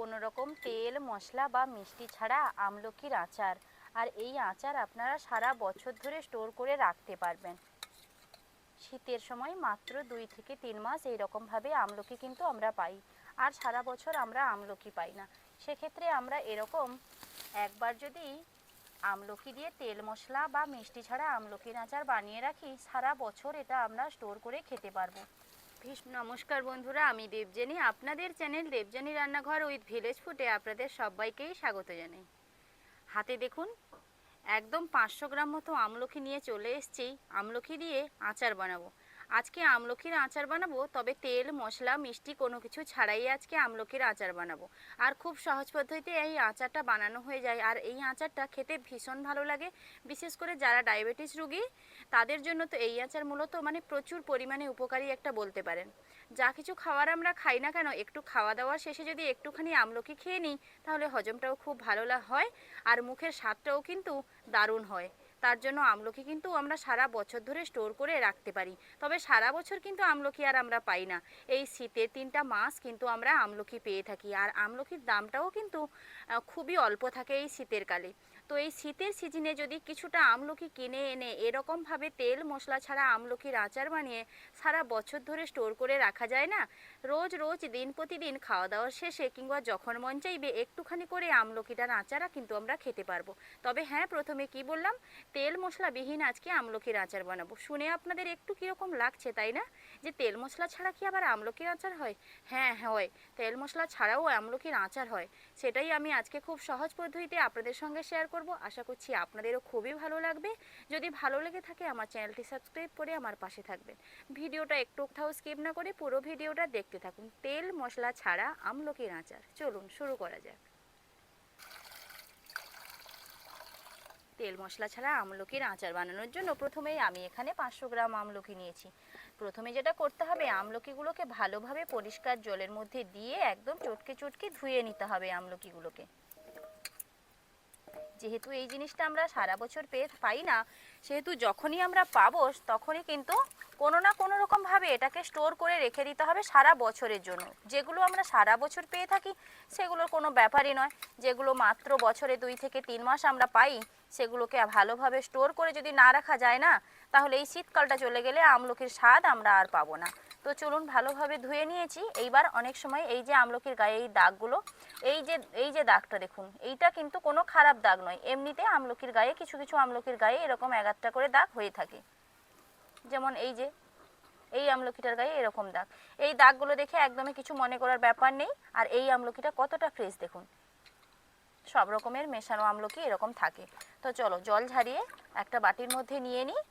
কোনো রকম তেল মশলা বা মিষ্টি ছাড়া আমলকির আচার। আর এই আচার আপনারা সারা বছর ধরে স্টোর করে রাখতে পারবেন। শীতের সময় মাত্র 2 থেকে 3 মাস এইরকমভাবে আমলকি কিন্তু আমরা পাই, আর সারা বছর আমরা আমলকি পাই না। সেক্ষেত্রে আমরা এরকম একবার যদি আমলকি দিয়ে তেল মশলা বা মিষ্টি ছাড়া আমলকির আচার বানিয়ে রাখি, সারা বছর এটা আমরা স্টোর করে খেতে পারবো। নমস্কার বন্ধুরা, আমি দেবযানী, আপনাদের চ্যানেল দেবযানী রান্নাঘর উইথ ভিলেজ ফুডে আপনাদের সবাইকেই স্বাগত জানাই। হাতে দেখুন একদম 500 গ্রাম মতো আমলকি নিয়ে চলে এসেছি। আমলকি দিয়ে আচার বানাবো। আজকে আমলকির আচার বানাবো, তবে তেল মশলা মিষ্টি কোনো কিছু ছাড়াই আজকে আমলকির আচার বানাবো। আর খুব সহজ পদ্ধতিতে এই আচারটা বানানো হয়ে যায়। আর এই আচারটা খেতে ভীষণ ভালো লাগে, বিশেষ করে যারা ডায়াবেটিস রোগী তাদের জন্য তো এই আচার মূলত প্রচুর পরিমাণে উপকারী একটা বলতে পারেন। যা কিছু খাবার আমরা খাই না কেন, একটু খাওয়া দাওয়ার শেষে যদি একটুখানি আমলকি খেয়ে নিই, তাহলে হজমটাও খুব ভালো হয় আর মুখের স্বাদটাও কিন্তু দারুণ হয়। তার জন্য আমলকি কিন্তু আমরা সারা বছর ধরে স্টোর করে রাখতে পারি। তবে সারা বছর কিন্তু আমলকি আর আমরা পাই না। এই শীতের 3টা মাস কিন্তু আমরা আমলকি পেয়ে থাকি, আর আমলকির দামটাও কিন্তু খুবই অল্প থাকে এই শীতের কালে। তো এই শীতের সিজনে যদি কিছুটা আমলকি কিনে এনে এরকমভাবে তেল মশলা ছাড়া আমলকির আচার বানিয়ে সারা বছর ধরে স্টোর করে রাখা যায় না, রোজ রোজ দিন প্রতিদিন খাওয়া দাওয়ার শেষে কিংবা যখন মন চাইবে একটুখানি করে আমলকিটার আচারা কিন্তু আমরা খেতে পারবো। তবে হ্যাঁ, প্রথমে কি বললাম, তেল মশলাবিহীন আজকে আমলকির আচার বানাবো। শুনে আপনাদের একটু কীরকম লাগছে তাই না, যে তেল মশলা ছাড়া কি আবার আমলকির আচার হয়? হ্যাঁ হয়, তেল মশলা ছাড়াও আমলকির আচার হয়। সেটাই আমি আজকে খুব সহজ পদ্ধতিতে আপনাদের সঙ্গে শেয়ার করব। আশা করছি আপনাদেরও খুবই ভালো লাগবে। যদি ভালো লেগে থাকে আমার চ্যানেলটি সাবস্ক্রাইব করে আমার পাশে থাকবেন। ভিডিওটা একটু কোথাও স্কিপ না করে পুরো ভিডিওটা দেখতে থাকুন। তেল মশলা ছাড়া আমলকির আচার, চলুন শুরু করা যাক। তেল মশলা ছাড়া আমলকির আচার বানানোর জন্য প্রথমেই আমি এখানে 500 গ্রাম আমলকি নিয়েছি। প্রথমে যেটা করতে হবে, আমলকিগুলোকে ভালোভাবে পরিষ্কার জলের মধ্যে দিয়ে একদম চটকে চটকে ধুয়ে নিতে হবে আমলকিগুলোকে। যেহেতু এই জিনিসটা আমরা সারা বছর পাই না, সেহেতু যখনই আমরা পাবো তখনই কিন্তু কোনো না কোনো রকমভাবে এটাকে স্টোর করে রেখে দিতে হবে সারা বছরের জন্য। যেগুলো আমরা সারা বছর পেয়ে থাকি সেগুলোর কোনো ব্যাপারই নয়। যেগুলো মাত্র বছরে 2 থেকে 3 মাস আমরা পাই, সেগুলোকে ভালোভাবে স্টোর করে যদি না রাখা যায় না, তাহলে এই শীতকালটা চলে গেলে আমলকির স্বাদ আমরা আর পাবো না। তো চলুন, ভালোভাবে ধুয়ে নিয়েছি। এইবার অনেক সময় এই যে আমলকির গায়ে এই দাগগুলো, এই যে দাগটা দেখুন, এইটা কিন্তু কোনো খারাপ দাগ নয়। এমনিতে আমলকির গায়ে কিছু কিছু আমলকির গায়ে এরকম 1-1টা করে দাগ হয়ে থাকে। যেমন এই আমলকিটার গায়ে এরকম দাগ। এই দাগগুলো দেখে একদমই কিছু মনে করার ব্যাপার নেই। আর এই আমলকিটা কতটা ফ্রেশ দেখুন, সব রকমের মেশানো আমলকি এরকম থাকে। তো চলো জল ঝারিয়ে একটা বাটির মধ্যে নিয়ে নিই।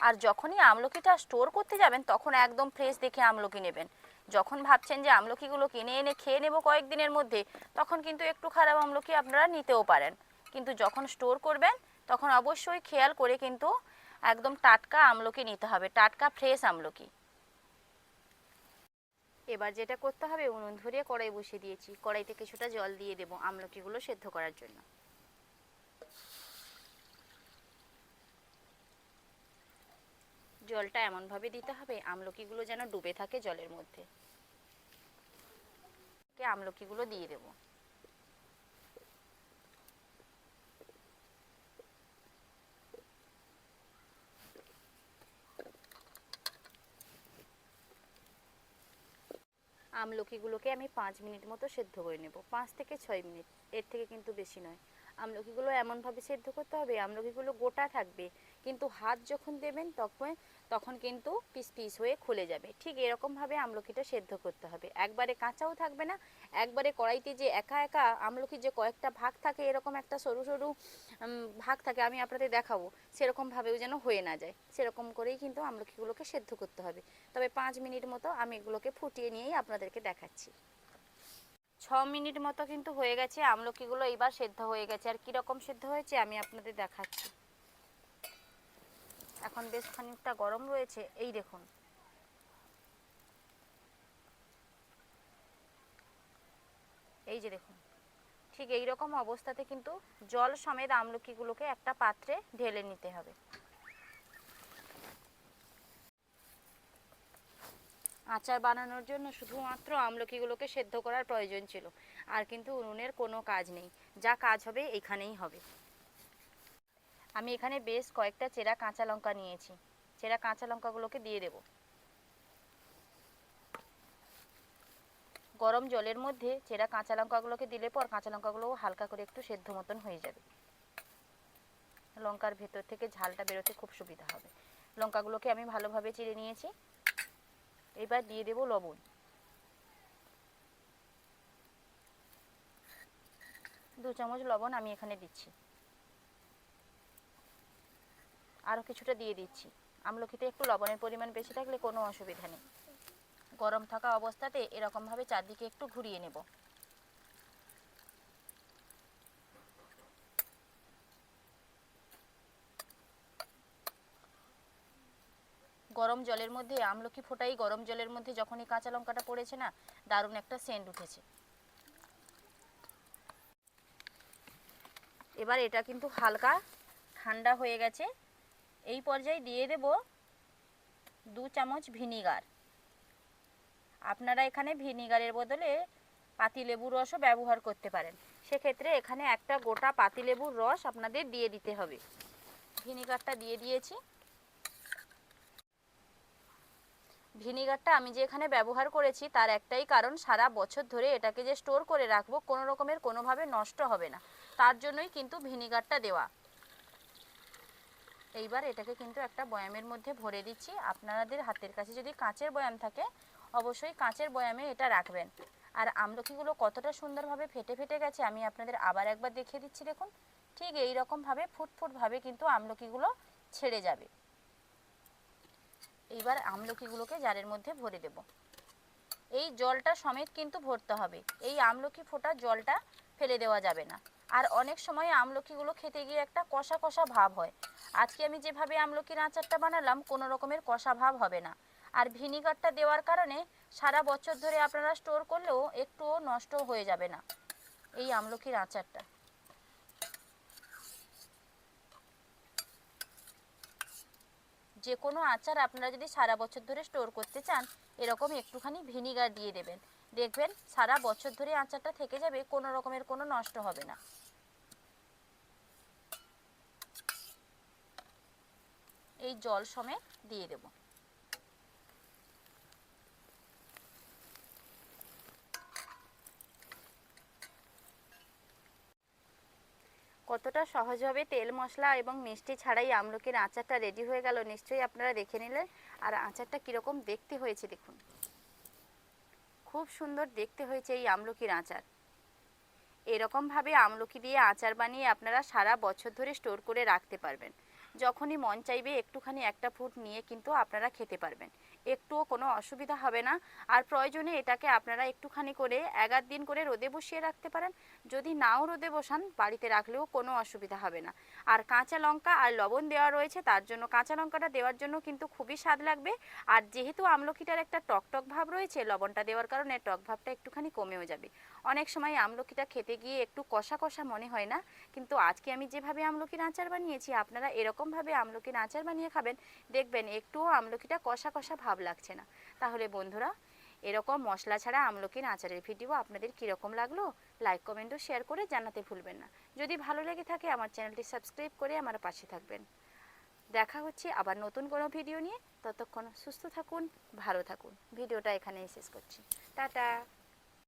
আর যখনই আমলকিটা স্টোর করতে যাবেন তখন একদম ফ্রেশ দেখে আমলকি নেবেন। যখন ভাবছেন যে আমলকিগুলো কিনে এনে খেয়ে নেব কয়েকদিনের মধ্যে, তখন কিন্তু একটু খারাপ আমলকি আপনারা নিতেও পারেন। কিন্তু যখন স্টোর করবেন তখন অবশ্যই খেয়াল করে কিন্তু একদম টাটকা আমলকি নিতে হবে, টাটকা ফ্রেশ আমলকি। এবার যেটা করতে হবে, উনুন ধরিয়ে কড়াই বসিয়ে দিয়েছি। কড়াইতে কিছুটা জল দিয়ে দেবো আমলকিগুলো সেদ্ধ করার জন্য। জলটা এমনভাবে দিতে হবে আমলকিগুলো যেন ডুবে থাকে জলের মধ্যে। আমলকিগুলো দিয়ে দেব। আমলকিগুলোকে আমি 5 মিনিট মতো সেদ্ধ করে নেব, 5 থেকে 6 মিনিট, এর থেকে কিন্তু বেশি নয়। আমলকিগুলো এমনভাবে সেদ্ধ করতে হবে আমলকিগুলো গোটা থাকবে, কিন্তু হাত যখন দেবেন তখন কিন্তু পিস পিস হয়ে খুলে যাবে। ঠিক এরকমভাবে আমলকিটা সেদ্ধ করতে হবে, একবারে কাঁচাও থাকবে না। একবারে কড়াইতে যে একা একা আমলকির যে কয়েকটা ভাগ থাকে, এরকম একটা সরু সরু ভাগ থাকে, আমি আপনাদের দেখাবো, সেরকমভাবেও যেন হয়ে না যায়। সেরকম করেই কিন্তু আমলকিগুলোকে সেদ্ধ করতে হবে। তবে 5 মিনিট মতো আমি এগুলোকে ফুটিয়ে নিয়েই আপনাদেরকে দেখাচ্ছি। 6 মিনিট মতো কিন্তু হয়ে গেছে, আমলকিগুলো এবার সেদ্ধ হয়ে গেছে। আর কীরকম সেদ্ধ হয়েছে আমি আপনাদের দেখাচ্ছি। এখন বেশ খানিকটা গরম রয়েছে, এই দেখুন। এই যে দেখুন, ঠিক এই রকম অবস্থাতে কিন্তু জল সমেত আমলকিগুলোকে একটা পাত্রে ঢেলে নিতে হবে। আচার বানানোর জন্য শুধুমাত্র আমলকিগুলোকে সেদ্ধ করার প্রয়োজন ছিল, আর কিন্তু উনুনের কোনো কাজ নেই, যা কাজ হবে এখানেই হবে। আমি এখানে বেশ কয়েকটা চেরা কাঁচা লঙ্কা নিয়েছি, চেরা কাঁচা লঙ্কাগুলোকে দিয়ে দেব। গরম জলের মধ্যে চেরা কাঁচা লঙ্কাগুলোকে দিলে পর কাঁচা লঙ্কাগুলো হালকা করে একটু সেদ্ধ মতন হয়ে যাবে, লঙ্কার ভেতর থেকে ঝালটা বেরোতে খুব সুবিধা হবে। লঙ্কাগুলোকে আমি ভালোভাবে চিড়ে নিয়েছি। এবার দিয়ে দেব লবণ, 2 চামচ লবণ আমি এখানে দিচ্ছি। আরও কিছুটা দিয়ে দিচ্ছি। আমলকিতে একটু লবণের পরিমাণ বেশি থাকলে কোনো অসুবিধা নেই। গরম থাকা অবস্থাতে এরকমভাবে চারদিকে একটু ঘুরিয়ে নেব। গরম জলের মধ্যে আমলকি ফোটাই গরম জলের মধ্যে যখনই কাঁচা লঙ্কাটা পড়েছে না, দারুণ একটা সেন্ট উঠেছে। এবার এটা কিন্তু হালকা ঠান্ডা হয়ে গেছে। এই পর্যায়ে দিয়ে দেব 2 চামচ ভিনিগার। আপনারা এখানে ভিনিগারের বদলে পাতিলেবুর রসও ব্যবহার করতে পারেন। সেক্ষেত্রে এখানে একটা গোটা পাতিলেবুর রস আপনাদের দিয়ে দিতে হবে। ভিনিগারটা দিয়ে দিয়েছি। ভিনিগারটা আমি যে এখানে ব্যবহার করেছি তার একটাই কারণ, সারা বছর ধরে এটাকে যে স্টোর করে রাখবো, কোনো রকমের কোনোভাবে নষ্ট হবে না, তার জন্যই কিন্তু ভিনিগারটা দেওয়া। এইবার এটাকে কিন্তু একটা বয়ামের মধ্যে ভরে দিচ্ছি। আপনাদের হাতের কাছে যদি কাঁচের বয়াম থাকে অবশ্যই কাঁচের বয়ামে এটা রাখবেন। আর আমলকিগুলো কতটা সুন্দরভাবে ফেটে ফেটে গেছে আমি আপনাদের আবার একবার দেখিয়ে দিচ্ছি। দেখুন, ঠিক এই রকমভাবে ফুটফুটভাবে কিন্তু আমলকিগুলো ছেড়ে যাবে। এইবার আমলকিগুলোকে জারের মধ্যে ভরে দেব। এই জলটা সমেত কিন্তু ভরতে হবে, এই আমলকি ফোটা জলটা ফেলে দেওয়া যাবে না। আর অনেক সময় আমলকিগুলো খেতে গিয়ে একটা কষা কষা ভাব হয়। আজকে আমি যেভাবে আমলকির আচারটা বানালাম কোনো রকমের কষা ভাব হবে না। আর ভিনিগারটা দেওয়ার কারণে সারা বছর ধরে আপনারা স্টোর করলেও একটুও নষ্ট হয়ে যাবে না এই আমলকির আচারটা। যে কোনো আচার আপনারা যদি সারা বছর ধরে স্টোর করতে চান এরকম একটুখানি ভিনিগার দিয়ে দেবেন, দেখবেন সারা বছর ধরে আচারটা থেকে যাবে, কোনো রকমের কোনো নষ্ট হবে না। এই জল সমেত দিয়ে দেব। কতটা সহজভাবে তেল মশলা এবং মিষ্টি ছাড়াই আমলকির আচারটা রেডি হয়ে গেল নিশ্চয়ই আপনারা দেখে নিলেন। আর আচারটা কীরকম দেখতে হয়েছে দেখুন, খুব সুন্দর দেখতে হয়েছে এই আমলকির আচার। এরকমভাবে আমলকি দিয়ে আচার বানিয়ে আপনারা সারা বছর ধরে স্টোর করে রাখতে পারবেন। যখনই মন চাইবে একটুখানি একটা ফুট নিয়ে কিন্তু আপনারা খেতে পারবেন, একটুও কোনো অসুবিধা হবে না। আর প্রয়োজনে এটাকে আপনারা একটুখানি করে 11 দিন করে রোদে বসিয়ে রাখতে পারেন। যদি নাও রোদে বসান বাড়িতে রাখলেও কোনো অসুবিধা হবে না। আর কাঁচা লঙ্কা আর লবণ দেওয়া রয়েছে, তার জন্য কাঁচা লঙ্কাটা দেওয়ার জন্য কিন্তু খুবই স্বাদ লাগবে। আর যেহেতু আমলকিটার একটা টকটক ভাব রয়েছে, লবণটা দেওয়ার কারণে টক ভাবটা একটুখানি কমেও যাবে। অনেক সময় আমলকিটা খেতে গিয়ে একটু কষা কষা মনে হয় না, কিন্তু আজকে আমি যেভাবে আমলকির আচার বানিয়েছি আপনারা এরকমভাবে আমলকির আচার বানিয়ে খাবেন, দেখবেন একটুও আমলকিটা কষা কষা ভাব লাগছে না। তাহলে বন্ধুরা, এরকম মশলা ছাড়া আমলকির আচারের ভিডিও আপনাদের কীরকম লাগলো লাইক কমেন্ট ও শেয়ার করে জানাতে ভুলবেন না। যদি ভালো লেগে থাকে আমার চ্যানেলটি সাবস্ক্রাইব করে আমার পাশে থাকবেন। দেখা হচ্ছে আবার নতুন কোনো ভিডিও নিয়ে। ততক্ষণ সুস্থ থাকুন, ভালো থাকুন। ভিডিওটা এখানেই শেষ করছি। টাটা।